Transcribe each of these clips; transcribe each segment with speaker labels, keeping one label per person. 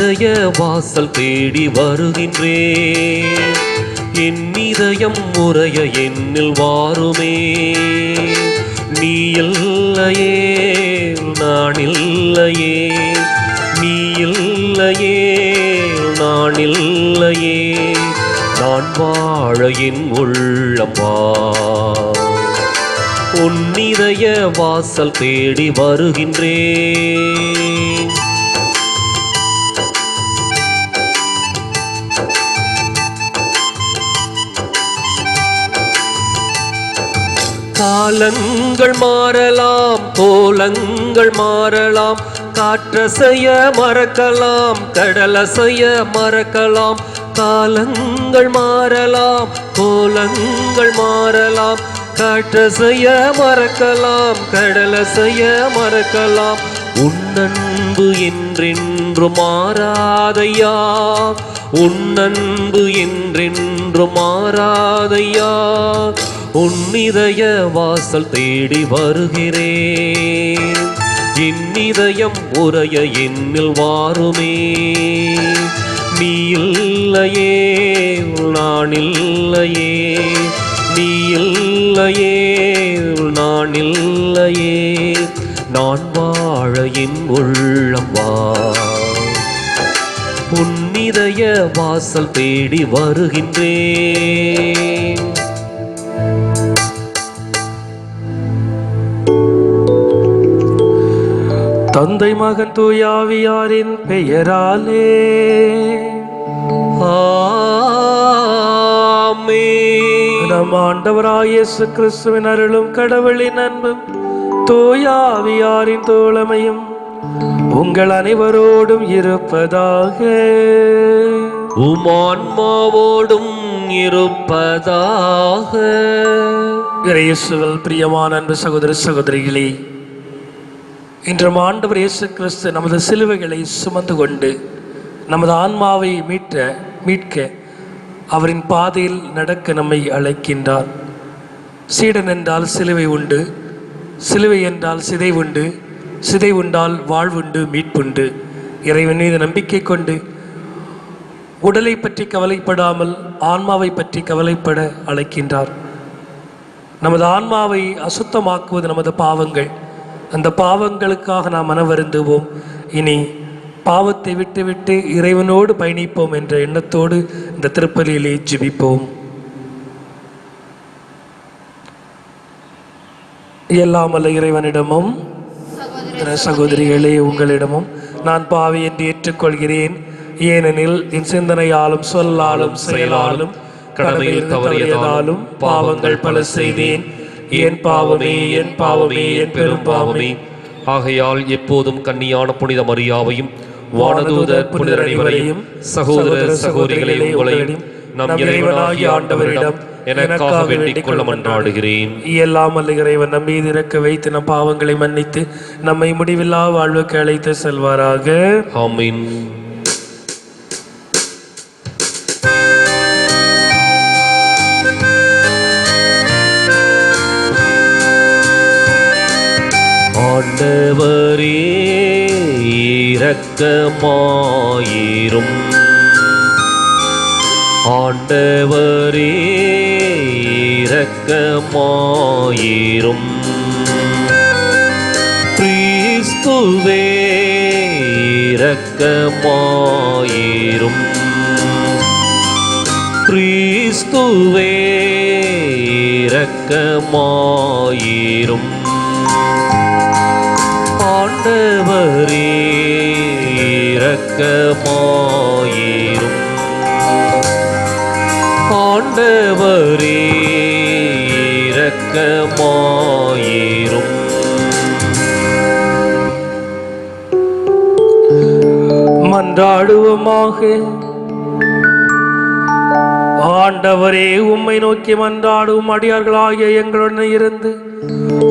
Speaker 1: இதய வாசல் தேடி வருகின்றேன். என் இதயம் முறைய என்னில் வாருமே. நீ இல்லையே நான் இல்லையே, நீ இல்லையே நான் இல்லையே, நான் வாழ என் உள்ளம் வா. உன் இதய வாசல் தேடி வருகின்றேன். காலங்கள் மாறலாம், கோலங்கள் மாறலாம், காற்றசைய மறக்கலாம், கடலசைய மறக்கலாம். காலங்கள் மாறலாம், கோலங்கள் மாறலாம், காற்றசைய மறக்கலாம், கடலசைய மறக்கலாம். உன்னன்பு என்றென்று மாறாதையா, உன்னன்பு என்றென்று மாறாதையா. உன் இதய வாசல் தேடி வருகிறேன். என் இதயம் உறைய என்னில் வாருமே. நீ இல்லையே நான் இல்லையே, நீ இல்லையே நான் இல்லையே, நான் வாழ என் உள்ளம் வா. உன் இதய வாசல் தேடி வருகின்றேன்.
Speaker 2: தந்தை மகன் தூயாவியாரின் பெயராலே
Speaker 1: ஆமென்.
Speaker 2: நம் ஆண்டவராய் இயேசு கிறிஸ்துவின் அருளும் கடவுளின் அன்பும் தூயாவியாரின் தோழமையும் உங்கள் அனைவரோடும் இருப்பதாக.
Speaker 1: உம் ஆன்மாவோடும் இருப்பதாக.
Speaker 2: இயேசுவில் பிரியமான அன்பு சகோதர சகோதரிகளே, இன்று ஆண்டவர் இயேசு கிறிஸ்து நமது சிலுவைகளை சுமந்து கொண்டு நமது ஆன்மாவை மீட்க அவரின் பாதையில் நடக்க நம்மை அழைக்கின்றார். சீடன் என்றால் சிலுவை உண்டு, சிலுவை என்றால் சிதை உண்டு, சிதை உண்டால் வாழ்வுண்டு, மீட்புண்டு. இறைவன் மீது நம்பிக்கை கொண்டு உடலை பற்றி கவலைப்படாமல் ஆன்மாவை பற்றி கவலைப்பட அழைக்கின்றார். நமது ஆன்மாவை அசுத்தமாக்குவது நமது பாவங்கள். அந்த பாவங்களுக்காக நாம் மனவருந்துவோம். இனி பாவத்தை விட்டுவிட்டு இறைவனோடு பயணிப்போம் என்ற எண்ணத்தோடு இந்த திருப்பலியிலே ஜெபிப்போம். எல்லாம் வல்ல இறைவனிடமும் சகோதரிகளே உங்களிடமும் நான் பாவி என்று ஏற்றுக்கொள்கிறேன். ஏனெனில் என் சிந்தனையாலும் சொல்லாலும் செயலாலும் கடமையில் தவறியதாலும் பாவங்கள் பல செய்தேன். என் பாவமே என் பாவமே என் பெரும் பாவமே.
Speaker 1: ஆகையால் எப்போதும் கன்னியான புனித மரியாவையும் வானதூதர் புனிதர் அனைவரையும் சகோதர சகோதரிகளை உங்களையும் நம் இறைவனாகிய ஆண்டவரிடம் எனக்காக வேண்டிக் கொள்ள மன்றாடுகிறேன்.
Speaker 2: எல்லாம் வல்ல இறைவன் நம் மீது இறக்க வைத்து நம் பாவங்களை மன்னித்து நம்மை முடிவில்லா வாழ்வுக்கு அழைத்து செல்வாராக.
Speaker 1: ஆமென். ஆண்டவரே இரக்கமாயிரும், ஆண்டவரே இரக்கமாயிரும். கிறிஸ்துவே இரக்கமாயிரும், கிறிஸ்துவே இரக்கமாயிரும். ஆண்டவரே இரக்கமாயிரும், ஆண்டவரே இரக்கமாயிரும்.
Speaker 2: மன்றாடுவோமாக. ஆண்டவரே உம்மை நோக்கி மன்றாடும் அடியார்களாகிய எங்களுடன் இருந்து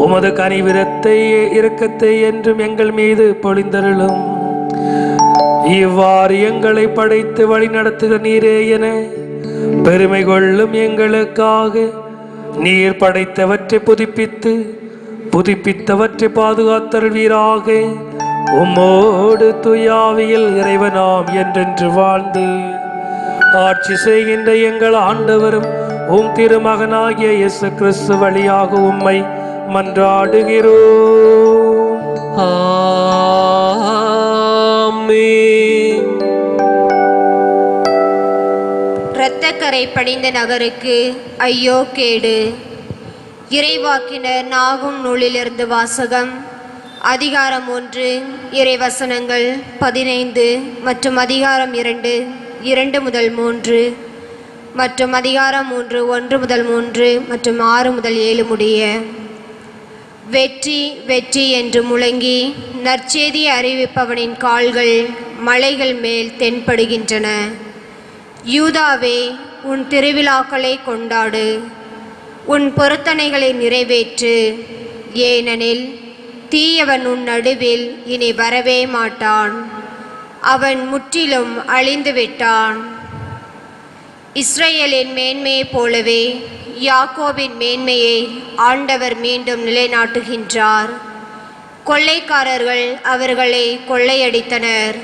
Speaker 2: உமது கனிவிரத்தை இரக்கத்தை என்றும் எங்கள் மீது பொழிந்தருளும். இவ்வாறு எங்களை படைத்து வழி நடத்துக நீரே என பெருமை கொள்ளும் எங்களுக்காக நீர் படைத்தவற்றை புதுப்பித்தவற்றை பாதுகாத்தருள்வீராக. உம்மோடு துயாவியில் இறைவனாம் என்றென்று வாழ்ந்து ஆட்சி செய்கின்ற எங்கள் ஆண்டவரும் உம் திருமகனாகிய இயேசு கிறிஸ்து வழியாக உம்மை மன்றாடுகிறோம்.
Speaker 1: ஆமென்.
Speaker 3: இரத்தக்கரை படிந்த நகருக்கு ஐயோ கேடு. இறைவாக்கினர் நாகும் நூலிலிருந்து வாசகம். அதிகாரம் 1 இறைவசனங்கள் 15 மற்றும் அதிகாரம் 2 2 முதல் 3 மற்றும் அதிகாரம் 3 1 முதல் 3 மற்றும் 6 முதல் 7 முடிய. வெற்றி வெற்றி என்று முழங்கி நற்செய்தியை அறிவிப்பவனின் கால்கள் மலைகள் மேல் தென்படுகின்றன. யூதாவே, உன் திருவிழாக்களை கொண்டாடு, உன் பொருத்தனைகளை நிறைவேற்று, ஏனெனில் தீயவன் உன் நடுவில் இனி வரவே மாட்டான், அவன் முற்றிலும் அழிந்து விட்டான். இஸ்ரேலின் மேன்மையைப் போலவே யாக்கோபின் மேன்மையை ஆண்டவர் மீண்டும் நிலைநாட்டுகின்றார். கொள்ளைக்காரர்கள் அவர்களை கொள்ளையடித்தனர்,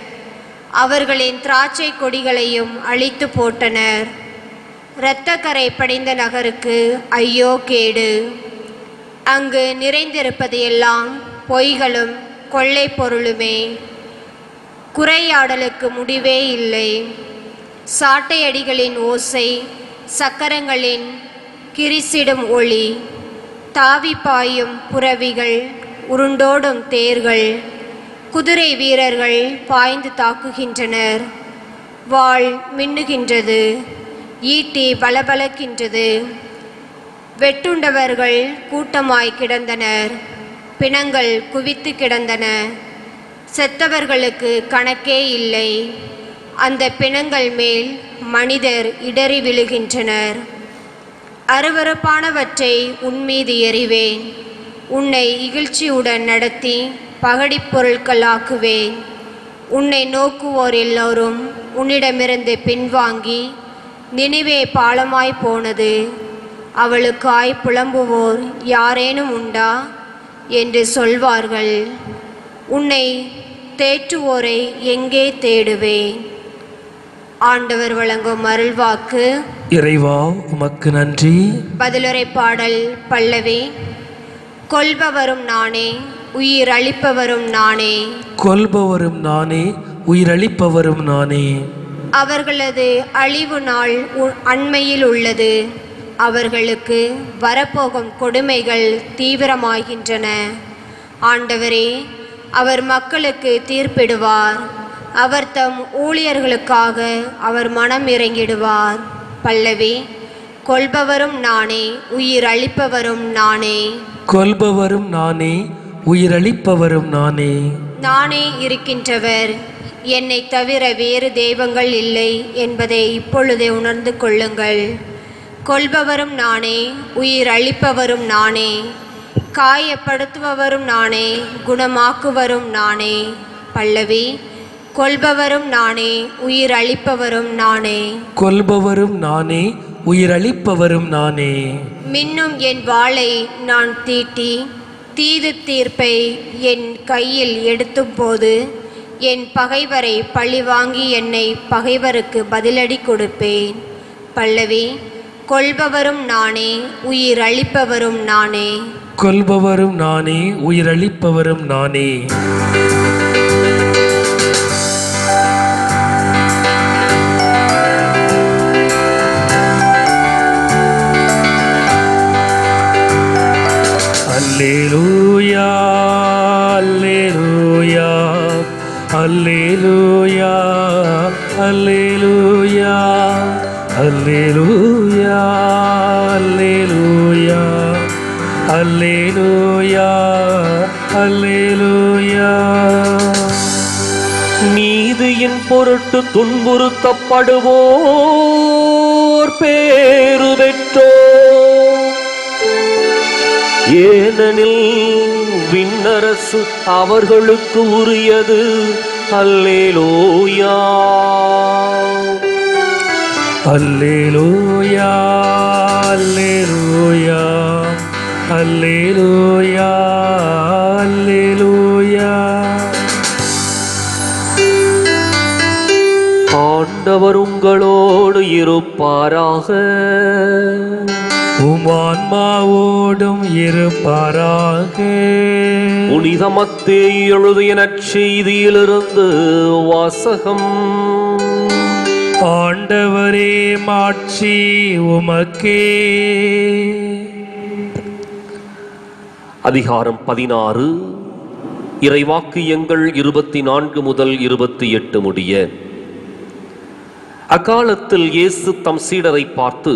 Speaker 3: அவர்களின் திராட்சை கொடிகளையும் அழித்து போட்டனர். இரத்தக்கரை படிந்த நகருக்கு ஐயோ கேடு. அங்கு நிறைந்திருப்பது எல்லாம் பொய்களும் கொள்ளை பொருளுமே. குறையாடலுக்கு முடிவே இல்லை. சாட்டையடிகளின் ஓசை, சக்கரங்களின் கிரிசிடும் ஒளி, தாவி பாயும் புரவிகள், உருண்டோடும் தேர்கள், குதிரை வீரர்கள் பாய்ந்து தாக்குகின்றனர். வாள் மின்னுகின்றது, ஈட்டி பலபலக்கின்றது. வெட்டுண்டவர்கள் கூட்டமாய் கிடந்தனர், பிணங்கள் குவித்து கிடந்தன. செத்தவர்களுக்கு கணக்கே இல்லை. அந்த பிணங்கள் மேல் மனிதர் இடறி விழுகின்றனர். அருவருப்பானவற்றை உன்மீது எறிவேன், உன்னை இகழ்ச்சியுடன் நடத்தி பகடிப் பொருட்களாக்குவேன். உன்னை நோக்குவோர் எல்லோரும் உன்னிடமிருந்து பின்வாங்கி, நினிவே பாலமாய் போனது, அவளுக்காய் புலம்புவோர் யாரேனும் உண்டா என்று சொல்வார்கள். உன்னை தேற்றுவோரை எங்கே தேடுவேன்? ஆண்டவர் வழங்கும் அருள்வாக்கு.
Speaker 2: இறைவா, உமக்கு நன்றி.
Speaker 3: பதிலுரை பாடல் பல்லவி. கொல்பவரும் நானே, உயிர் அளிப்பவரும் நானே.
Speaker 2: கொல்பவரும் நானே, உயிரளிப்பவரும் நானே.
Speaker 3: அவர்களது அழிவு நாள் அண்மையில் உள்ளது. அவர்களுக்கு வரப்போகும் கொடுமைகள் தீவிரமாகின்றன. ஆண்டவரே, அவர் மக்களுக்கு தீர்ப்பிடுவார். அவர் தம் ஊழியர்களுக்காக அவர் மனம் இறங்கிடுவார். பல்லவி. கொல்பவரும் நானே, உயிர் அளிப்பவரும் நானே.
Speaker 2: கொல்பவரும் நானே, உயிரளிப்பவரும் நானே.
Speaker 3: நானே இருக்கின்றவர், என்னை தவிர வேறு தெய்வங்கள் இல்லை என்பதை இப்பொழுதே உணர்ந்து கொள்ளுங்கள். கொல்பவரும் நானே, உயிர் அளிப்பவரும் நானே. காயப்படுத்துபவரும் நானே, குணமாக்குவரும் நானே. பல்லவி. கொல்பவரும் நானே, உயிர் அளிப்பவரும் நானே.
Speaker 2: கொல்பவரும் நானே, உயிரளிப்பவரும் நானே.
Speaker 3: மின்னும் என் வாளை நான் தீட்டி தீது தீர்ப்பை என் கையில் எடுத்தும் போது என் பகைவரை பழிவாங்கி என்னை பகைவருக்கு பதிலடி கொடுப்பேன். பல்லவி. கொல்பவரும் நானே, உயிர் அளிப்பவரும் நானே.
Speaker 2: கொல்பவரும் நானே, உயிரளிப்பவரும் நானே. அல்லேலூயா, அல்லேலூயா, அல்லேலூயா, அல்லேலூயா, அல்லேலூயா, அல்லேலூயா, அல்லேலூயா, அல்லேலூயா.
Speaker 1: நீதியின் பொருட்டு துன்புறுத்தப்படுவோர் பேறு பெற்றோர், ஏனெனில் விண்ணரசு அவர்களுக்கு உரியது. அல்லேலூயா,
Speaker 2: அல்லேலூயா, அல்லேலூயா, அல்லேலூயா, அல்லேலூயா.
Speaker 1: ஆண்டவர் உங்களோடு இருப்பாராக.
Speaker 2: உம் ஆன்மாவோடும் இருப்பாராக.
Speaker 1: புனித மத்தேயு எழுதிய நற்செய்தியிலிருந்து வாசகம்.
Speaker 2: ஆண்டவரே, மாட்சி உமக்கே.
Speaker 1: அதிகாரம் 16. இறைவாக்கியங்கள் 24 முதல் 28 முடிய. அக்காலத்தில் இயேசு தம் சீடரை பார்த்து,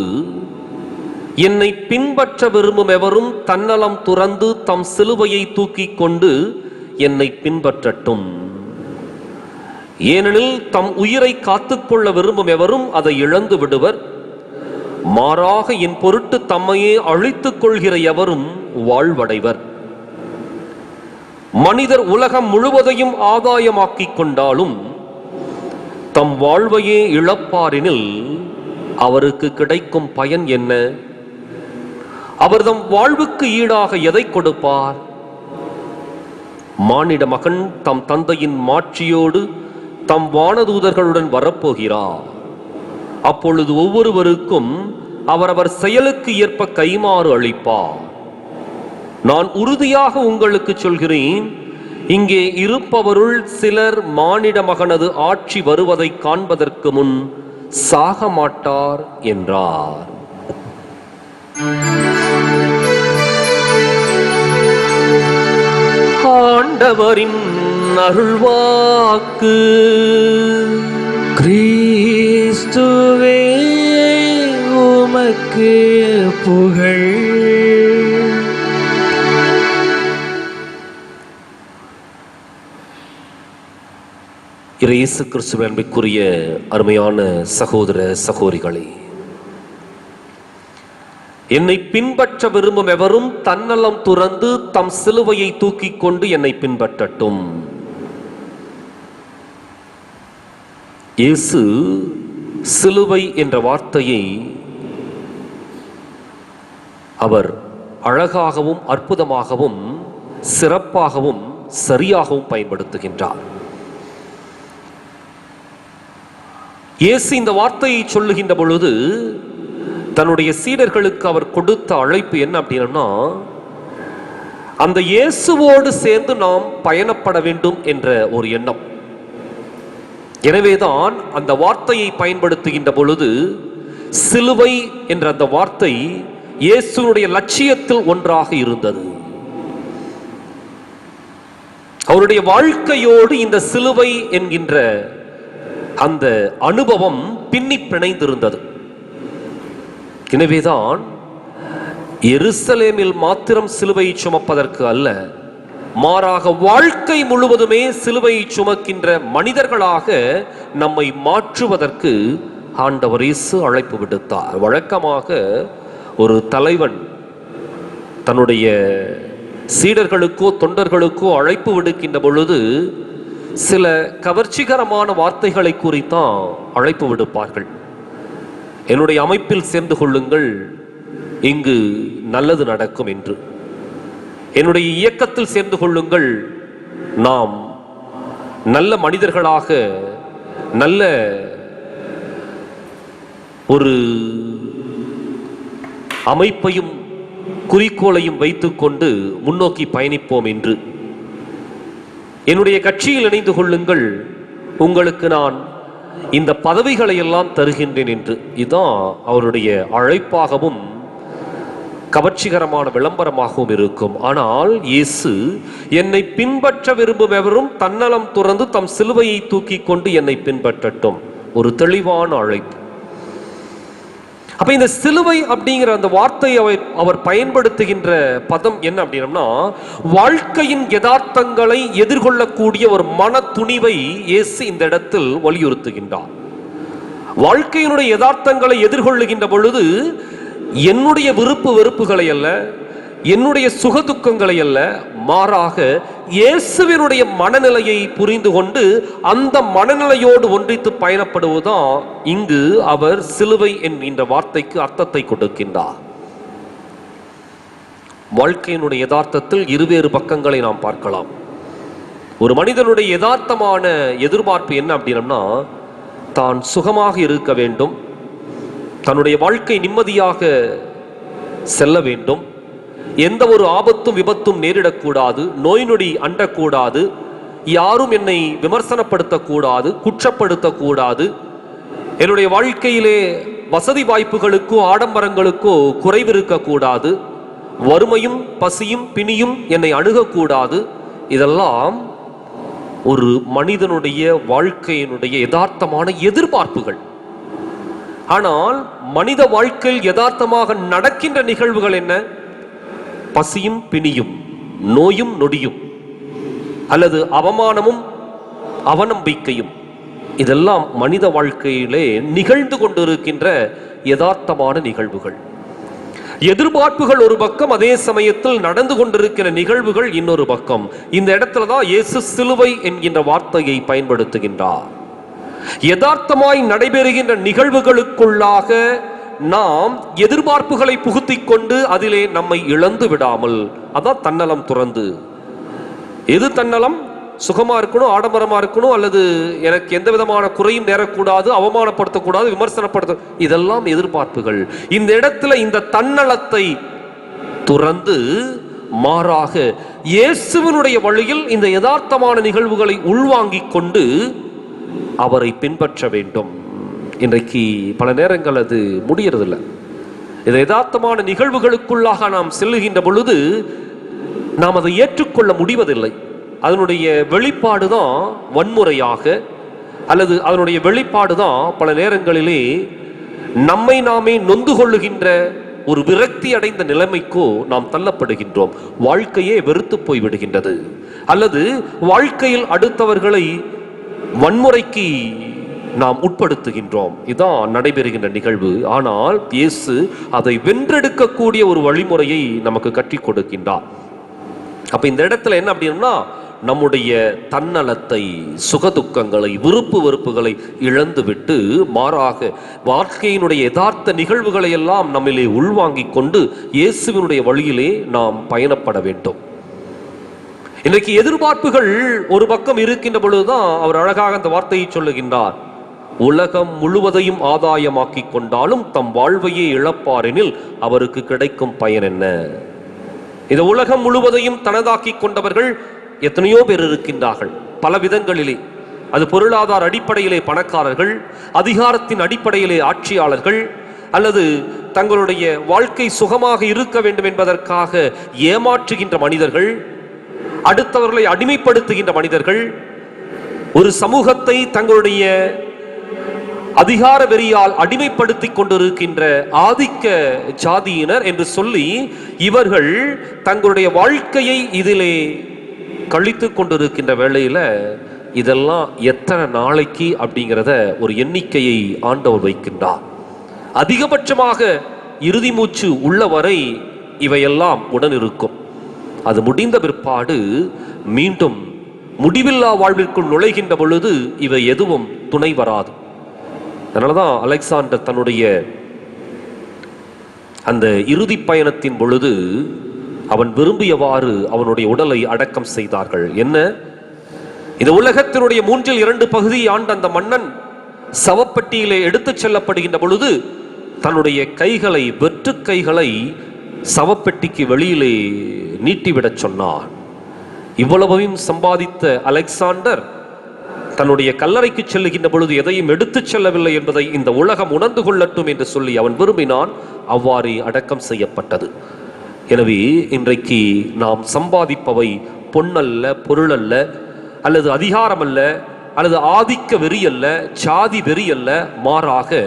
Speaker 1: என்னை பின்பற்ற விரும்பும் எவரும் தன்னலம் துறந்து தம் சிலுவையை தூக்கிக் கொண்டு என்னை பின்பற்றட்டும். ஏனெனில் தம் உயிரை காத்துக்கொள்ள விரும்பும் எவரும் அதை இழந்து விடுவர். மாறாக என் பொருட்டு தம்மையே அழித்துக் கொள்கிற எவரும் வாழ்வடைவர். மனிதர் உலகம் முழுவதையும் ஆதாயமாக்கிக் கொண்டாலும் தம் வாழ்வையே இழப்பாரெனில் அவருக்கு கிடைக்கும் பயன் என்ன? அவர் தம் வாழ்வுக்கு ஈடாக எதை கொடுப்பார்? மானிட மகன் தம் தந்தையின் மாட்சியோடு தம் வானதூதர்களுடன் வரப்போகிறார். அப்பொழுது ஒவ்வொருவருக்கும் அவரவர் செயலுக்கு ஏற்ப கைமாறு அளிப்பார். நான் உறுதியாக உங்களுக்கு சொல்கிறேன், இங்கே இருப்பவருள் சிலர் மானிட மகனது ஆட்சி வருவதை காண்பதற்கு முன் சாக மாட்டார் என்றார். ஆண்டவரின் அருள்வாக்கு.
Speaker 2: கிறிஸ்துவே, உமக்கு புகழ்.
Speaker 1: இயேசு கிறிஸ்துவின் அன்பிற்குரிய அருமையான சகோதர சகோதரிகளே, என்னை பின்பற்ற விரும்பும் எவரும் தன்னலம் துறந்து தம் சிலுவையை தூக்கிக் கொண்டு என்னை பின்பற்றட்டும். இயேசு சிலுவை என்ற வார்த்தையை அவர் அழகாகவும் அற்புதமாகவும் சிறப்பாகவும் சரியாகவும் பயன்படுத்துகின்றார். இயேசு இந்த வார்த்தையை சொல்லுகின்ற பொழுது தன்னுடைய சீடர்களுக்கு அவர் கொடுத்த அழைப்பு என்ன அப்படின்னா, அந்த இயேசுவோடு சேர்ந்து நாம் பயணப்பட வேண்டும் என்ற ஒரு எண்ணம். எனவேதான் அந்த வார்த்தையை பயன்படுத்துகின்ற பொழுது சிலுவை என்ற அந்த வார்த்தை இயேசுனுடைய லட்சியத்தில் ஒன்றாக இருந்தது. அவருடைய வாழ்க்கையோடு இந்த சிலுவை என்கின்ற அந்த அனுபவம் பின்னி பிணைந்திருந்தது. எனவேதான் எருசலேமில் மாத்திரம் சிலுவையை சுமப்பதற்கு அல்ல, மாறாக வாழ்க்கை முழுவதுமே சிலுவையை சுமக்கின்ற மனிதர்களாக நம்மை மாற்றுவதற்கு ஆண்டவர் இயேசு அழைப்பு விடுத்தார். வழக்கமாக ஒரு தலைவன் தன்னுடைய சீடர்களுக்கோ தொண்டர்களுக்கோ அழைப்பு விடுக்கின்ற பொழுது சில கவர்ச்சிகரமான வார்த்தைகளை கூறித்தான் அழைப்பு விடுப்பார்கள். என்னுடைய அமைப்பில் சேர்ந்து கொள்ளுங்கள், இங்கு நல்லது நடக்கும் என்று. என்னுடைய இயக்கத்தில் சேர்ந்து கொள்ளுங்கள், நாம் நல்ல மனிதர்களாக நல்ல ஒரு அமைப்பையும் குறிக்கோளையும் வைத்துக்கொண்டு முன்னோக்கி பயணிப்போம் என்று. என்னுடைய கட்சியில் இணைந்து கொள்ளுங்கள், உங்களுக்கு நான் இந்த பதவிகளை எல்லாம் தருகின்றேன் என்று. இதுதான் அவருடைய அழைப்பாகவும் கவர்ச்சிகரமான விளம்பரமாகவும் இருக்கும். ஆனால் இயேசு, என்னை பின்பற்ற விரும்பும் எவரும் தன்னலம் துறந்து தம் சிலுவையை தூக்கி கொண்டு என்னை பின்பற்றட்டும். ஒரு தெளிவான அழைப்பு. அப்ப இந்த சிலுவை அப்படிங்கிற அந்த வார்த்தையை அவர் பயன்படுத்துகின்ற பதம் என்ன அப்படின்னா, வாழ்க்கையின் யதார்த்தங்களை எதிர்கொள்ளக்கூடிய ஒரு மன துணிவை இயேசு இந்த இடத்தில் வலியுறுத்துகின்றார். வாழ்க்கையினுடைய யதார்த்தங்களை எதிர்கொள்ளுகின்ற பொழுது என்னுடைய விருப்பு வெறுப்புகளை அல்ல, என்னுடைய சுகதுக்கங்களை அல்ல, மாறாக இயேசுவினுடைய மனநிலையை புரிந்து கொண்டு அந்த மனநிலையோடு ஒன்றித்து பயணப்படுவதுதான் இங்கு அவர் சிலுவை என்கின்ற வார்த்தைக்கு அர்த்தத்தை கொடுக்கின்றார். வாழ்க்கையினுடைய யதார்த்தத்தில் இருவேறு பக்கங்களை நாம் பார்க்கலாம். ஒரு மனிதனுடைய யதார்த்தமான எதிர்பார்ப்பு என்ன அப்படின்னா, தான் சுகமாக இருக்க வேண்டும், தன்னுடைய வாழ்க்கை நிம்மதியாக செல்ல வேண்டும், எந்த ஒரு ஆபத்தும் விபத்தும் நேரிடக்கூடாது, நோய் நொடி அண்டக்கூடாது, யாரும் என்னை விமர்சனப்படுத்தக்கூடாது, குற்றப்படுத்தக்கூடாது, என்னுடைய வாழ்க்கையிலே வசதி வாய்ப்புகளுக்கோ ஆடம்பரங்களுக்கோ குறைவிருக்கக்கூடாது, வறுமையும் பசியும் பிணியும் என்னை அணுகக்கூடாது. இதெல்லாம் ஒரு மனிதனுடைய வாழ்க்கையினுடைய யதார்த்தமான எதிர்பார்ப்புகள். ஆனால் மனித வாழ்க்கையில் யதார்த்தமாக நடக்கின்ற நிகழ்வுகள் என்ன? பசியும் பிணியும், நோயும் நொடியும், அல்லது அவமானமும் அவநம்பிக்கையும். இதெல்லாம் மனித வாழ்க்கையிலே நிகழ்ந்து கொண்டிருக்கின்ற யதார்த்தமான நிகழ்வுகள். எதிர்பார்ப்புகள் ஒரு பக்கம், அதே சமயத்தில் நடந்து கொண்டிருக்கிற நிகழ்வுகள் இன்னொரு பக்கம். இந்த இடத்துல தான் இயேசு சிலுவை என்கின்ற வார்த்தையை பயன்படுத்துகின்றார். யதார்த்தமாய் நடைபெறுகின்ற நிகழ்வுகளுக்குள்ளாக நாம் எதிர்பார்ப்புகளை புகுத்திக் கொண்டு அதிலே நம்மை இழந்து விடாமல், அதான் தன்னலம் துறந்து. எது தன்னலம்? சுகமா இருக்கணும், ஆடம்பரமா இருக்கணும், அல்லது எனக்கு எந்த விதமான குறையும் நேரக்கூடாது, அவமானப்படுத்தக்கூடாது, விமர்சனப்படுத்த, இதெல்லாம் எதிர்பார்ப்புகள். இந்த இடத்துல இந்த தன்னலத்தை துறந்து மாறாக இயேசுவினுடைய வழியில் இந்த யதார்த்தமான நிகழ்வுகளை உள்வாங்கிக் கொண்டு அவரை பின்பற்ற வேண்டும். இன்றைக்கு பல நேரங்கள் அது முடியறதில்லை. இந்த யதார்த்தமான நிகழ்வுகளுக்குள்ளாக நாம் செல்லுகின்ற பொழுது நாம் அதை ஏற்றுக்கொள்ள முடிவதில்லை. அதனுடைய வெளிப்பாடு தான் வன்முறையாக, அல்லது அதனுடைய வெளிப்பாடு தான் பல நேரங்களிலே நம்மை நாமே நொந்து கொள்ளுகின்ற ஒரு விரக்தி அடைந்த நிலைமைக்கோ நாம் தள்ளப்படுகின்றோம். வாழ்க்கையே வெறுத்து போய்விடுகின்றது, அல்லது வாழ்க்கையில் அடுத்தவர்களை வன்முறைக்கு நாம் உட்படுத்துகின்றோம். இதான் நடைபெறுகின்ற நிகழ்வு. ஆனால் இயேசு அதை வென்றெடுக்கக்கூடிய ஒரு வழிமுறையை நமக்கு கற்றுக் கொடுக்கின்றார். அப்ப இந்த இடத்துல என்ன அப்படின்னா, நம்முடைய தன்னலத்தை, சுகதுக்கங்களை, விருப்பு வெறுப்புகளை இழந்துவிட்டு மாறாக வாழ்க்கையினுடைய யதார்த்த நிகழ்வுகளை எல்லாம் நம்மிலே உள்வாங்கிக் கொண்டு இயேசுவினுடைய வழியிலே நாம் பயணப்பட வேண்டும். இன்றைக்கு எதிர்பார்ப்புகள் ஒரு பக்கம் இருக்கின்ற பொழுதுதான் அவர் அழகாக அந்த வார்த்தையை சொல்லுகின்றார். உலகம் முழுவதையும் ஆதாயமாக்கிக் கொண்டாலும் தம் வாழ்வையே இழப்பாரெனில் அவருக்கு கிடைக்கும் பயன் என்ன? இந்த உலகம் முழுவதையும் தனதாக்கி கொண்டவர்கள் எத்தனையோ பேர் இருக்கின்றார்கள், பல விதங்களிலே. அது பொருளாதார அடிப்படையிலே பணக்காரர்கள், அதிகாரத்தின் அடிப்படையிலே ஆட்சியாளர்கள், அல்லது தங்களுடைய வாழ்க்கை சுகமாக இருக்க வேண்டும் என்பதற்காக ஏமாற்றுகின்ற மனிதர்கள், அடுத்தவர்களை அடிமைப்படுத்துகின்ற மனிதர்கள், ஒரு சமூகத்தை தங்களுடைய அதிகார வெறியால் அடிமைப்படுத்தி கொண்டிருக்கின்ற ஆதிக்க ஜாதியினர் என்று சொல்லி இவர்கள் தங்களுடைய வாழ்க்கையை இதிலே கழித்து கொண்டிருக்கின்ற வேளையில இதெல்லாம் எத்தனை நாளைக்கு அப்படிங்கிறத ஒரு எண்ணிக்கையை ஆண்டவர் வைக்கின்றார். அதிகபட்சமாக இறுதி மூச்சு உள்ளவரை இவையெல்லாம் உடன் இருக்கும். அது முடிந்த பிற்பாடு மீண்டும் முடிவில்லா வாழ்விற்குள் நுழைகின்ற பொழுது இவை எதுவும் துணை வராது. அதனாலதான் அலெக்சாண்டர் தன்னுடைய அந்த இறுதி பயணத்தின் பொழுது அவன் விரும்பியவாறு அவனுடைய உடலை அடக்கம் செய்தார்கள். என்ன? இந்த உலகத்தினுடைய 2/3 பகுதி ஆண்ட அந்த மன்னன் சவப்பெட்டியிலே எடுத்துச் செல்லப்படுகின்ற பொழுது தன்னுடைய கைகளை, வெற்று கைகளை சவப்பெட்டிக்கு வெளியிலே நீட்டிவிடச் சொன்னார். இவ்வளவையும் சம்பாதித்த அலெக்சாண்டர் தன்னுடைய கல்லறைக்கு செல்லுகின்ற பொழுது எதையும் எடுத்துச் செல்லவில்லை என்பதை இந்த உலகம் உணர்ந்து கொள்ளட்டும் என்று சொல்லி அவன் விரும்பினான். அவ்வாறு அடக்கம் செய்யப்பட்டது. எனவே இன்றைக்கு நாம் சம்பாதிப்பவை பொன்னல்ல, பொருள் அல்ல, அல்லது அதிகாரம் அல்ல, அல்லது ஆதிக்க வெறி அல்ல, சாதி வெறி அல்ல. மாறாக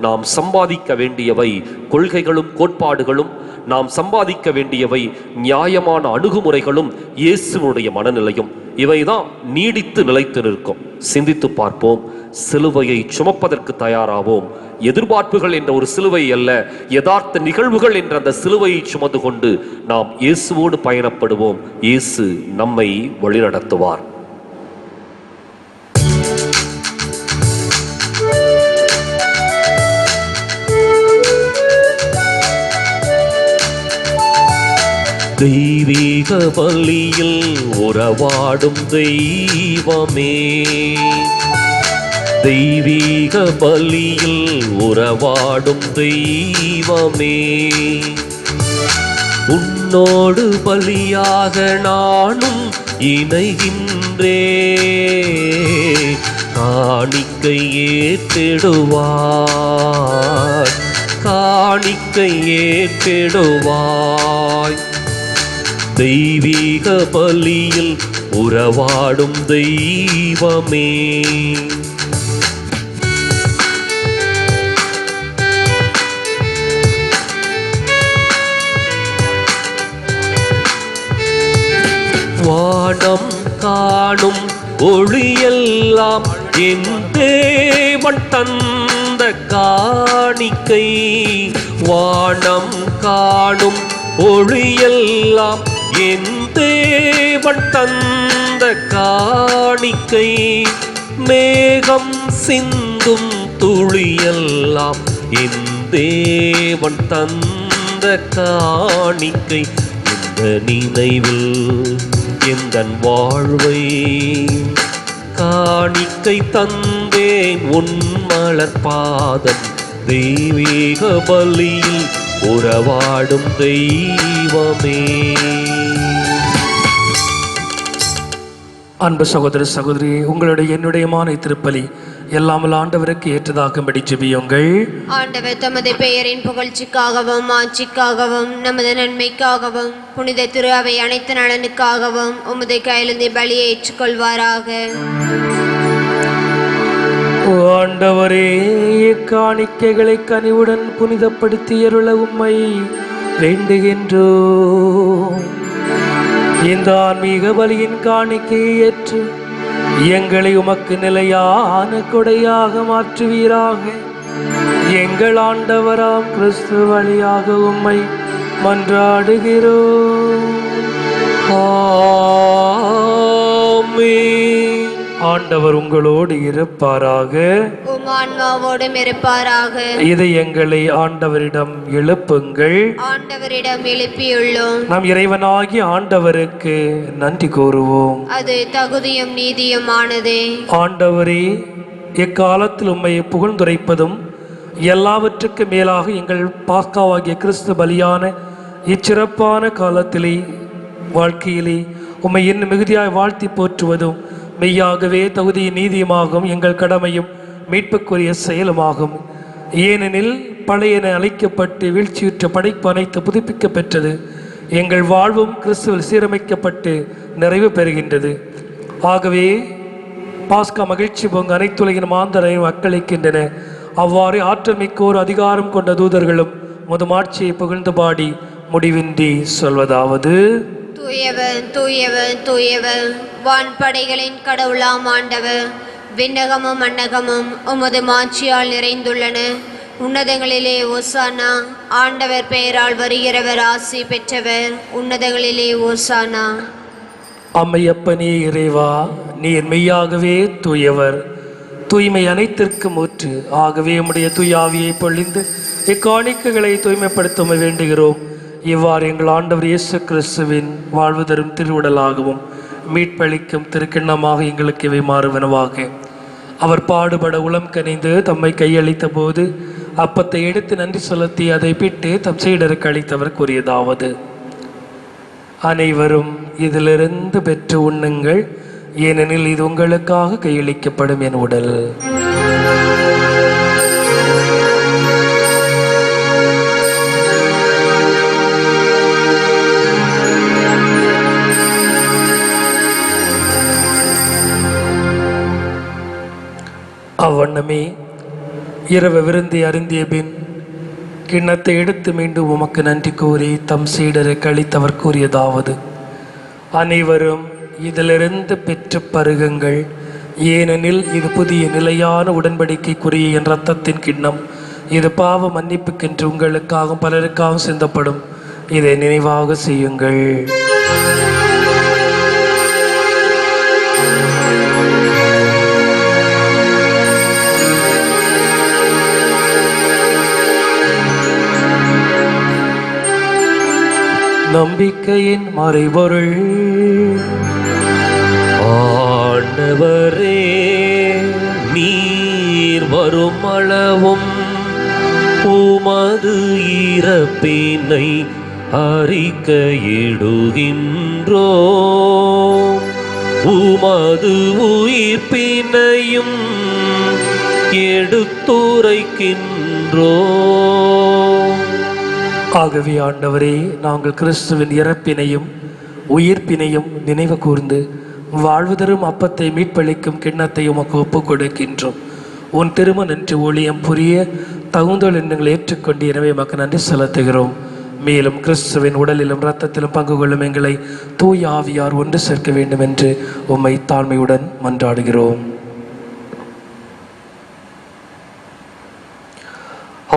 Speaker 1: நாம் சம்பாதிக்க வேண்டியவை கொள்கைகளும் கோட்பாடுகளும், நாம் சம்பாதிக்க வேண்டியவை நியாயமான அணுகுமுறைகளும் இயேசுவுடைய மனநிலையும். இவைதான் நீடித்து நிலைத்து நிற்கும். சிந்தித்து பார்ப்போம், சிலுவையை சுமப்பதற்கு தயாராவோம். எதிர்பார்ப்புகள் என்ற ஒரு சிலுவை அல்ல, யதார்த்த நிகழ்வுகள் என்ற அந்த சிலுவையை சுமந்து கொண்டு நாம் இயேசுவோடு பயணப்படுவோம். இயேசு நம்மை வழிநடத்துவார். தெய்வீக பலியில் உறவாடும் தெய்வமே, தெய்வீக பலியில் உறவாடும் தெய்வமே, உன்னோடு பலியாக நானும் இணைகின்றே. காணிக்கை ஏற்றிடுவாய், காணிக்கை ஏற்றிடுவாய். தெய்வீக பலியில் உறவாடும் தெய்வமே, வானம் காணும் ஒளியெல்லாம் என் தேவன் தந்த காணிக்கை. வானம் காணும் ஒளியெல்லாம் என் தேவன் தந்த காணிக்கை. மேகம் சிந்தும் துளியெல்லாம் என் தேவன் தந்த காணிக்கை. இந்த நினைவில் எந்தன் வாழ்வை காணிக்கை தந்தேன் உன் மலர்பாதம். தெய்வீக பலியில் உறவாடும் தெய்வமே.
Speaker 2: அன்பு சகோதர சகோதரி, உங்களுடைய என்னுடையமான திருப்பலி எல்லாமல் ஆண்டவருக்கு ஏற்றதாகும்படி ஜெபியுங்கள்.
Speaker 3: ஆண்டவர் தமது பெயரின் புகழ்ச்சிக்காகவும் ஆட்சிக்காகவும் நமது நன்மைக்காகவும் புனித திரு அவை அனைத்து நலனுக்காகவும் உமது கையிலிருந்து பலியை ஏற்றுக்கொள்வாராக.
Speaker 2: ஆண்டவரே, இக்காணிக்கைகளை கனிவுடன் புனிதப்படுத்தியருள உம்மை வேண்டுகின்றோம். இந்த ஆன்மீக பலியின் காணிக்கையை ஏற்று எங்களை உமக்கு நிலையான கொடையாக மாற்றுவீராக. எங்கள் ஆண்டவராம் கிறிஸ்து வழியாக உம்மை மன்றாடுகிறோம். ஆமென். ஆண்டவர் உங்களோடு இருப்பாராக,
Speaker 3: உம் ஆன்மாவோடும் இருப்பாராக.
Speaker 2: இதை எங்களை ஆண்டவரிடம் எழுப்புங்கள்.
Speaker 3: ஆண்டவரிடம் எழுப்பியுள்ளோம்.
Speaker 2: நம் இறைவனாகிய ஆண்டவருக்கு நன்றி கூறுவோம்.
Speaker 3: அது தகுதியும் நீதியுமானதே.
Speaker 2: ஆண்டவரே, எக்காலத்தில் உம்மை புகழ்ந்துரைப்பதும் எல்லாவற்றுக்கு மேலாக எங்கள் பாஸ்காவாகிய கிறிஸ்து பலியான இச்சிறப்பான காலத்திலே வாழ்க்கையிலே உம்மை இன்னும் மிகுதியாய் வாழ்த்தி போற்றுவதும் மெய்யாகவே தகுதியும் நீதியுமாகும் எங்கள் கடமையும் மீட்புக்குரிய செயலுமாகும். ஏனெனில் பழையன அழைக்கப்பட்டு வீழ்ச்சியுற்ற படைப்பு அனைத்து புதுப்பிக்க பெற்றது. எங்கள் வாழ்வும் கிறிஸ்துவில் சீரமைக்கப்பட்டு நிறைவு பெறுகின்றது. ஆகவே பாஸ்கா மகிழ்ச்சி பொங்க அனைத்துலகின் மாந்தரையும் அக்களிக்கின்றன. அவ்வாறு ஆற்றல் மிக்கோர் அதிகாரம் கொண்ட தூதர்களும் முதுமாட்சியை புகழ்ந்து பாடி முடிவின்றி சொல்வதாவது:
Speaker 3: தூயவன் தூயவன் தூயவன், வான்படைகளின் கடவுளாம் ஆண்டவர். விண்ணகமும் மண்ணகமும் உமது மாட்சியால் நிறைந்துள்ளன. உன்னதங்களிலே ஓசானா. ஆண்டவர் பெயரால் வருகிறவர் ஆசி பெற்றவர். உன்னதங்களிலே ஓசானா.
Speaker 2: அம்மையப்பனே இறைவா, நீர் மெய்யாகவே தூயவர், தூய்மை அனைத்திற்கும் ஊற்று. ஆகவே உம்முடைய தூயாவியை பொழிந்து இக்காணிக்கைகளை தூய்மைப்படுத்த வேண்டுகிறோம். இவ்வாறு எங்கள் ஆண்டவர் இயேசு கிறிஸ்துவின் வாழ்வு தரும் திருவுடலாகவும் மீட்பளிக்கும் திருக்கிண்ணமாக எங்களுக்கு இவை மாறுவனவாக. அவர் பாடுபட உளம் கனிந்து தம்மை கையளித்த போது அப்பத்தை எடுத்து நன்றி செலுத்தி அதை பிட்டு தம் சீடருக்கு அளித்தவர் கூறியதாவது: அனைவரும் இதிலிருந்து பெற்று உண்ணுங்கள், ஏனெனில் இது உங்களுக்காக கையளிக்கப்படும் என் உடல். அவ்வண்ணமே இரவு விருந்தை அருந்திய பின் கிண்ணத்தை எடுத்து மீண்டும் உமக்கு நன்றி கூறி தம் சீடருக்கு அளித்தவர் கூறியதாவது: அனைவரும் இதிலிருந்து பெற்று பருகுங்கள், ஏனெனில் இது புதிய நிலையான உடன்படிக்கைக்குரிய என் இரத்தத்தின் கிண்ணம். இது பாவ மன்னிப்புக்கென்று உங்களுக்காகவும் பலருக்காகவும் சிந்தப்படும். இதை நினைவாக செய்யுங்கள். நம்பிக்கையின் மறைபொருள்.
Speaker 1: ஆண்டவரே, நீர் வரும் அளவும் உமது இறப்பினை அறிக்கையிடுகின்றோம். உமது உயிர்ப்பினையும் எடுத்துரைக்கின்றோம்.
Speaker 2: ஆகவே ஆண்டவரே, நாங்கள் கிறிஸ்துவின் இறப்பினையும் உயிர்ப்பினையும் நினைவு கூர்ந்து வாழ்வு தரும் அப்பத்தை மீட்பளிக்கும் கிண்ணத்தை உமக்கு ஒப்புக் கொடுக்கின்றோம். உன் திருமண நன்றி ஊழியம் புரிய தகுந்தோல் எண்ணங்களை ஏற்றுக்கொண்டு எனவே உமக்கு நன்றி செலுத்துகிறோம். மேலும் கிறிஸ்துவின் உடலிலும் இரத்தத்திலும் பங்கு கொள்ளும் எங்களை தூய ஆவியார் ஒன்று சேர்க்க வேண்டும் என்று உம்மை தாழ்மையுடன் மன்றாடுகிறோம்.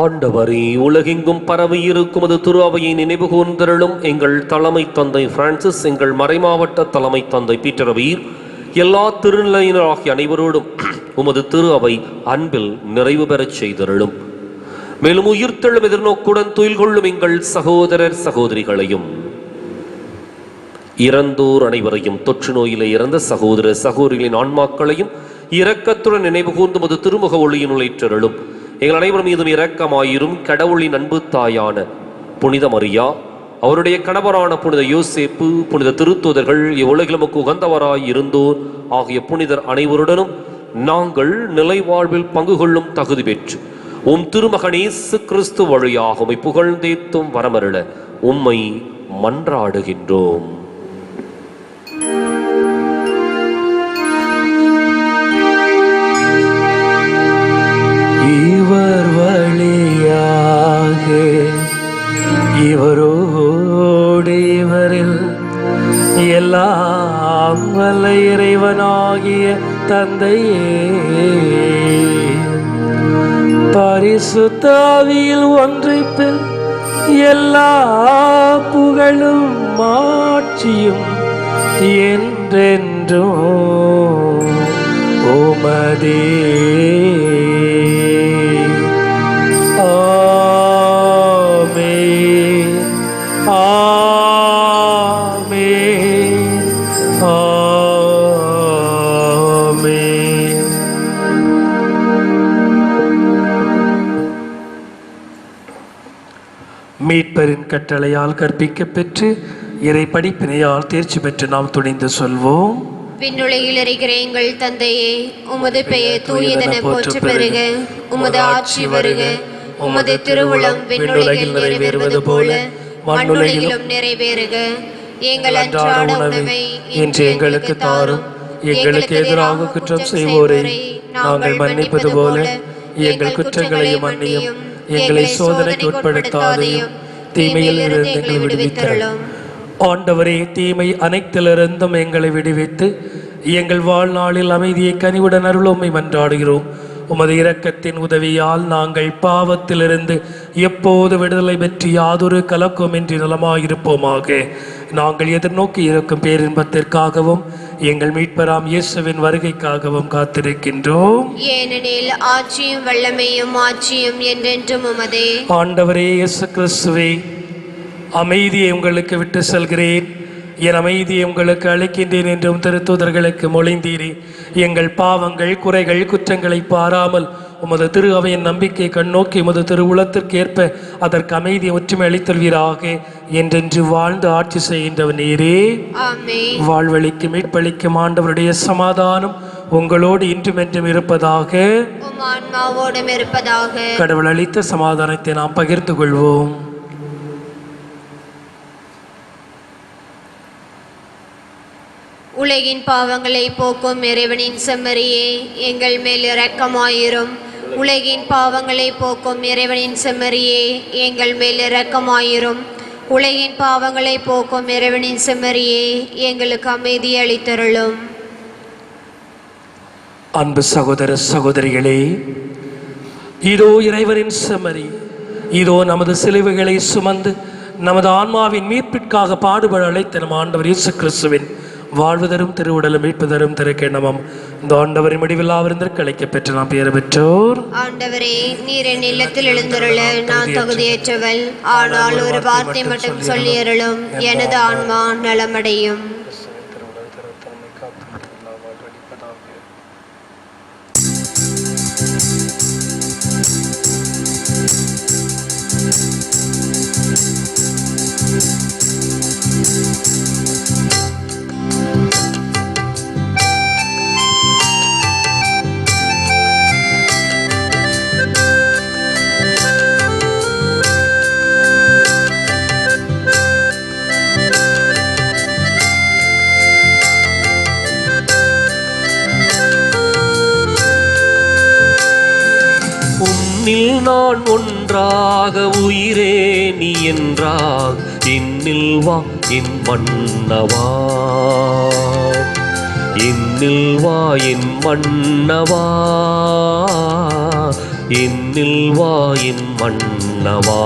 Speaker 1: ஆண்டவரே, உலகெங்கும் பரவி இருக்கும் அது திரு அவையை நினைவு கூர்ந்தருளும். எங்கள் தலைமை தந்தை பிரான்சிஸ், எங்கள் மறைமாவட்ட தலைமை தந்தை பீட்டர் வீர், எல்லா திருநிலையினராகிய அனைவரோடும் உமது திரு அவை அன்பில் நிறைவு பெறச் செய்தருளும். மேலும் உயிர்த்தெழும் எதிர்நோக்குடன் துயில் கொள்ளும் எங்கள் சகோதரர் சகோதரிகளையும் இறந்தோர் அனைவரையும், தொற்று நோயிலே இறந்த சகோதர சகோதரிகளின் ஆன்மாக்களையும் இரக்கத்துடன் நினைவு கூர்ந்து உமது திருமுக ஒளியினுள் ஏற்றருளும். எங்கள் அனைவரும் மீதும் இரக்கமாயிரும். கடவுளின் அன்பு தாயான புனித மரியா, அவருடைய கணவரான புனித யோசேப்பு, புனித திருத்தூதர்கள், இவ்வுலகிலுமக்கு உகந்தவராய் இருந்தோர் ஆகிய புனிதர் அனைவருடனும் நாங்கள் நிலை வாழ்வில் பங்கு கொள்ளும் தகுதி பெற்று உம் திருமகன் இயேசு கிறிஸ்து வழியாக உம்மை புகழ்ந்தேத்தும் வரமருள உம்மை மன்றாடுகின்றோம்.
Speaker 2: இவர் வழியாக இவரோடு இவரில் எல்லாம் வல்ல இறைவனாகிய தந்தையே, பரிசுத்த ஆவியில் ஒன்றிப்பில் எல்லா புகழும் மாட்சியும் என்றென்றும் உமதே. ஆமென், ஆமென், ஆமென். மீட்பரின் கட்டளையால் கற்பிக்கப் பெற்று இறை படிப்பினையால் தேர்ச்சி பெற்று நாம் துணிந்து சொல்வோம்.
Speaker 3: விண்ணுலகில் இருக்கிற எங்கள் தந்தையே, உமது பெயர் தூயதென போற்ற பெறுக. உமது ஆட்சி வருக. உமது திருவுளம் விண்ணுலகில் நிறைவேறுவது போல மண்ணுலகிலும் நிறைவேறுக. எங்கள் அன்றாட உணவை இன்று எங்களுக்கு தாரும். எங்களுக்கு எதிராக குற்றம் செய்வோரை நாங்கள் மன்னிப்பது போல எங்கள் குற்றங்களை மன்னியும். எங்களை சோதனைக்கு உட்படுத்தாதையும் தீமையில் இருந்து எங்களை விடுவித்தருளும்.
Speaker 2: ஆண்டவரே, தீமை அனைத்திலிருந்தும் எங்களை விடுவித்து எங்கள் வாழ்நாளில் அமைதியை கனிவுடன் அருளோமை மன்றாடுகிறோம். உமது இரக்கத்தின் உதவியால் நாங்கள் பாவத்திலிருந்து எப்போது விடுதலை பெற்று யாதொரு கலக்கமின்றி நலமாயிருப்போமாக. நாங்கள் எதிர்நோக்கி இருக்கும் பேரின்பத்திற்காகவும் எங்கள் மீட்பராம் இயேசுவின் வருகைக்காகவும் காத்திருக்கின்றோம்.
Speaker 3: ஏனெனில் ஆட்சியும் வல்லமையும் ஆட்சியும் என்றென்றும் உமதே.
Speaker 2: ஆண்டவரே இயேசு கிறிஸ்துவே, அமைதியை உங்களுக்கு விட்டு செல்கிறேன், என் அமைதியை உங்களுக்கு அளிக்கின்றேன் என்றும் திருத்தூதர்களுக்கு மொழிந்தீரே. எங்கள் பாவங்கள் குறைகள் குற்றங்களை பாராமல் உமது திரு அவையின் நம்பிக்கை கண்ணோக்கி உமது திருவுளத்திற்கு ஏற்ப அதற்கு அமைதியை ஒற்றுமை அளித்தல்வீராக. என்றென்று வாழ்ந்து ஆட்சி செய்கின்றவர் நீரே.
Speaker 3: ஆமென்.
Speaker 2: வாழ்வழிக்கும் மீட்பளிக்கும் ஆண்டவருடைய சமாதானம் உங்களோடு இன்றும் என்றும் இருப்பதாக.
Speaker 3: உம் ஆன்மாவோடும் இருப்பதாக.
Speaker 2: கடவுள் அளித்த சமாதானத்தை நாம் பகிர்ந்து கொள்வோம்.
Speaker 3: உலகின் பாவங்களை போக்கும் இறைவனின் செம்மறியே, எங்கள் மேல் இரக்கமாயிரும். உலகின் பாவங்களை போக்கும் இறைவனின் செம்மறியே, எங்கள் மேல் இரக்கமாயிரும். உலகின் பாவங்களை போக்கும் இறைவனின் செம்மறியே, எங்களுக்கு அமைதி அளித்தருளும்.
Speaker 2: அன்பு சகோதர சகோதரிகளே, இதோ இறைவனின் செம்மறி, இதோ நமது சிலுவைகளை சுமந்து நமது ஆன்மாவின் மீட்பிற்காக பாடுபட அழைத்த நம் ஆண்டவர் இயேசு கிறிஸ்துவின் வாழ்வு தரும் திருவுடலும் மீட்பு தரும் திருக்கிண்ணமும் இந்த ஆண்டவரின் முடிவில்லா விருந்திற்கு அழைக்க பெற்று நாம் பெயர் பெற்றோர்.
Speaker 3: ஆண்டவரே, நீர் என் இல்லத்தில் எழுந்தருள நான் தகுதியற்றவள். ஆனால் ஒரு வார்த்தை மட்டும் சொல்லியருளும், எனது ஆன்மா நலமடையும்.
Speaker 1: நினைவாக உயிரே நீ என்றால் என்னில் வா என் மன்னவா, என்னில் வா என் மன்னவா, என்னில் வா என் மன்னவா.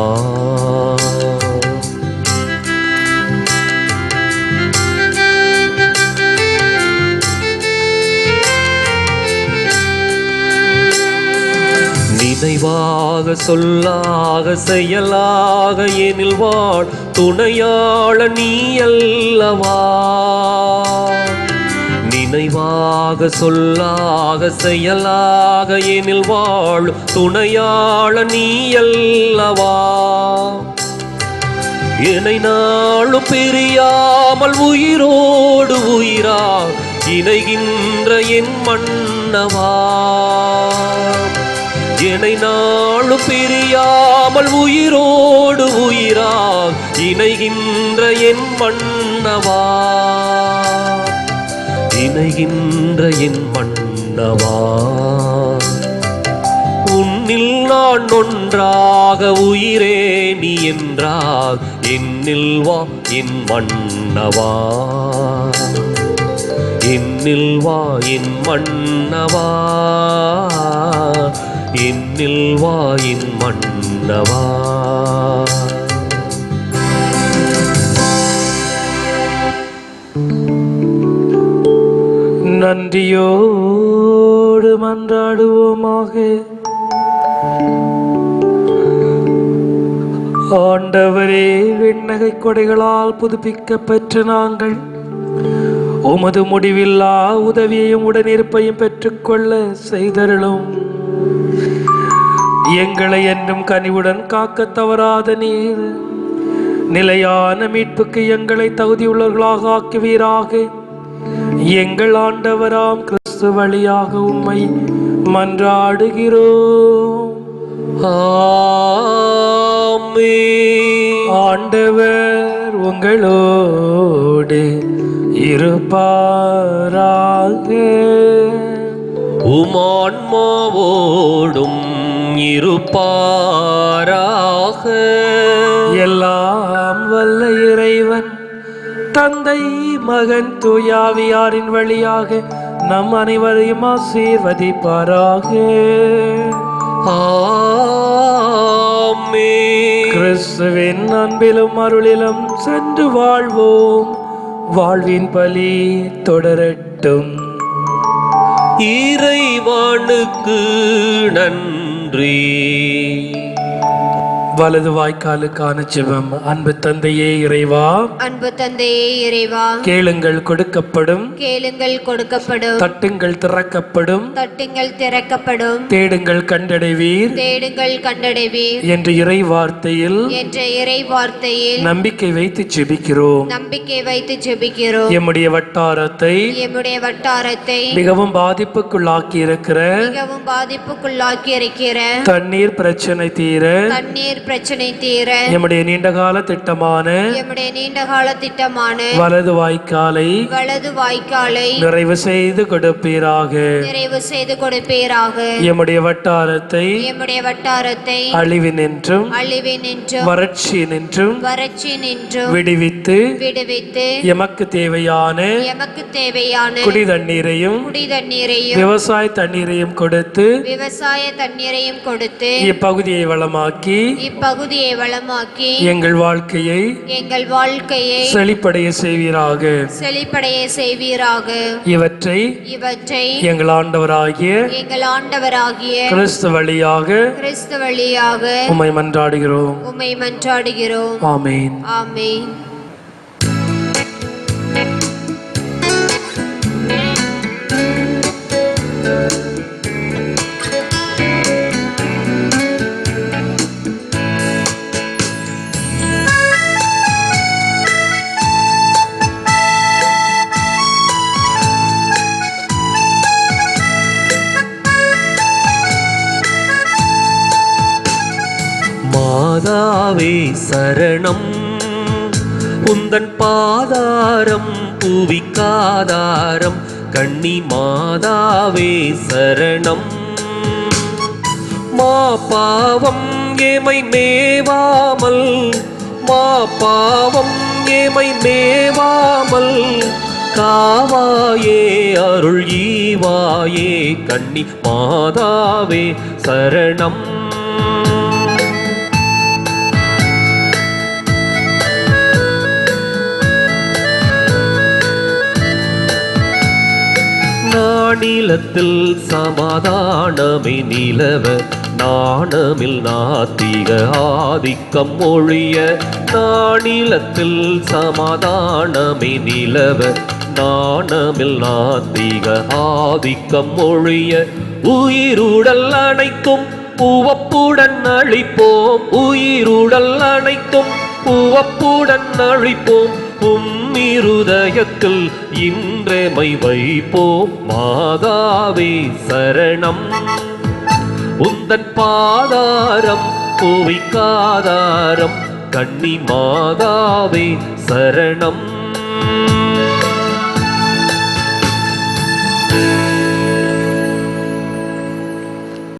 Speaker 1: நினைவாக சொல்லாக செயலாக எனில் வாழ் துணையாள நீ அல்லவா. நினைவாக சொல்லாக செயலாக எனில் வாழ் துணையாள நீ அல்லவா. என்னை நாளும் பிரியாமல் உயிரோடு உயிரா இணைகின்ற என் மன்னவா. என்னை நாளும் பிரியாமல் உயிரோடு உயிரா இணைகின்ற என் மன்னவா, இணைகின்ற என் மன்னவா. உன்னில் நான் ஒன்றாக உயிரே நீ என்றால் என்னில் வா என் மன்னவா, என்னில் வா என் மன்னவா, என்னில் வா என் மன்னவா.
Speaker 2: நன்றியோடு மன்றாடுவோமாக. ஆண்டவரே, விண்ணகை கொடைகளால் புதுப்பிக்க பெற்ற நாங்கள் உமது முடிவில்லா உதவியையும் உடனிருப்பையும் பெற்றுக்கொள்ள செய்தருளும். எங்களை என்றும் கனிவுடன் காக்க தவறாத நீர் நிலையான மீட்புக்கு எங்களை தகுதியுள்ளவர்களாக ஆக்குவீராக. எங்கள் ஆண்டவராம் கிறிஸ்து வழியாக உம்மை மன்றாடுகிறோம்.
Speaker 1: ஆமென்.
Speaker 2: ஆண்டவர் உங்களோடு இருப்பாராக.
Speaker 1: உமான்மாவோடும் இருப்பாராக.
Speaker 2: எல்லாம் வல்ல இறைவன் தந்தை மகன் தூயாவியாரின் வழியாக நம் அனைவரையும் ஆசீர்வதிப்பாராக.
Speaker 1: ஆமென்.
Speaker 2: கிறிஸ்துவின் அன்பிலும் அருளிலும் சென்று வாழ்வோம். வாழ்வின் பலி தொடரட்டும்.
Speaker 1: இறைவனுக்கு நன்றி.
Speaker 2: வலது வாய்க்காலுக்கான ஜெபம். அன்பு தந்தையே இறைவா,
Speaker 3: அன்பு தந்தையே இறைவா,
Speaker 2: கேளுங்கள் கொடுக்கப்படும்,
Speaker 3: கேளுங்கள் கொடுக்கப்படும்,
Speaker 2: தட்டுங்கள் திறக்கப்படும்,
Speaker 3: தட்டுங்கள் திறக்கப்படும்,
Speaker 2: தேடுங்கள் கண்டடைவீர்
Speaker 3: தேடுங்கள் கண்டடைவீர்
Speaker 2: என்று இறை வார்த்தையில்
Speaker 3: என்ற இறை வார்த்தையில்
Speaker 2: நம்பிக்கை வைத்து ஜெபிக்கிறோம்.
Speaker 3: நம்பிக்கை வைத்து ஜெபிக்கிறோம்.
Speaker 2: எம்முடைய வட்டாரத்தை
Speaker 3: எம்முடைய வட்டாரத்தை
Speaker 2: மிகவும் பாதிப்புக்குள்ளாக்கி இருக்கிற
Speaker 3: மிகவும் பாதிப்புக்குள்ளாக்கி இருக்கிற
Speaker 2: தண்ணீர் பிரச்சனை தீர,
Speaker 3: தண்ணீர் பிரச்சனை தீர
Speaker 2: எம்முடைய நீண்டகால திட்டமான
Speaker 3: எம்முடைய நீண்டகால திட்டமான
Speaker 2: வலது வாய்க்காலை
Speaker 3: வலது வாய்க்காலை
Speaker 2: நிறைவு செய்து கொடுப்பீராக.
Speaker 3: நிறைவு செய்து கொடுப்பீராக.
Speaker 2: எம்முடைய வட்டாரத்தை
Speaker 3: எம்முடைய வட்டாரத்தை
Speaker 2: அழிவினின்றும்
Speaker 3: அழிவினின்றும்
Speaker 2: வறட்சியினின்றும்
Speaker 3: வறட்சியினின்றும்
Speaker 2: விடுவித்து
Speaker 3: விடுவித்து
Speaker 2: எமக்கு தேவையான
Speaker 3: எமக்கு தேவையான
Speaker 2: குடி தண்ணீரையும்
Speaker 3: குடி தண்ணீரையும்
Speaker 2: விவசாய தண்ணீரையும் கொடுத்து
Speaker 3: விவசாய தண்ணீரையும் கொடுத்து
Speaker 2: இப்பகுதியை வளமாக்கி
Speaker 3: இப்பகுதியை வளமாக்கி
Speaker 2: எங்கள் வாழ்க்கையை
Speaker 3: எங்கள் வாழ்க்கையை
Speaker 2: செழிப்படைய செய்வீராக.
Speaker 3: செழிப்படைய செய்வீராக.
Speaker 2: இவற்றை
Speaker 3: இவற்றை
Speaker 2: எங்கள் ஆண்டவராகிய
Speaker 3: எங்கள் ஆண்டவராகிய
Speaker 2: கிறிஸ்து வழியாக
Speaker 3: கிறிஸ்து வழியாக
Speaker 2: உம்மை மன்றாடுகிறோம்.
Speaker 3: உம்மை மன்றாடுகிறோம்.
Speaker 2: ஆமென்.
Speaker 3: ஆமென்.
Speaker 1: மாதாவே சரணம், உந்தன் பாதாரம் பூவிக்காதாரம். கன்னி மாதாவே சரணம், மா பாவம் ஏமை மேவாமல், மா பாவம் ஏமை மேவாமல், காவாயே அருள் ஈவாயே கன்னி மாதாவே சரணம். நானிலத்தில் சமாதானமே நிலவ, நாணமில் நாத்திக ஆதிக்கம் ஒழிய. நானிலத்தில் சமாதானமே நிலவ, நாணமில் நாத்திக ஆதிக்கம் ஒழிய. உயிருடல் அனைத்தும் உவப்புடன் அழிப்போம், உயிருடல் அனைத்தும் உவப்புடன் அழிப்போம். இருதயத்தில் இன்றெமை வைப்போம், மாதாவே சரணம். உந்தன் பாதாரம் புவிக்காதாரம், கன்னி மாதாவே சரணம்.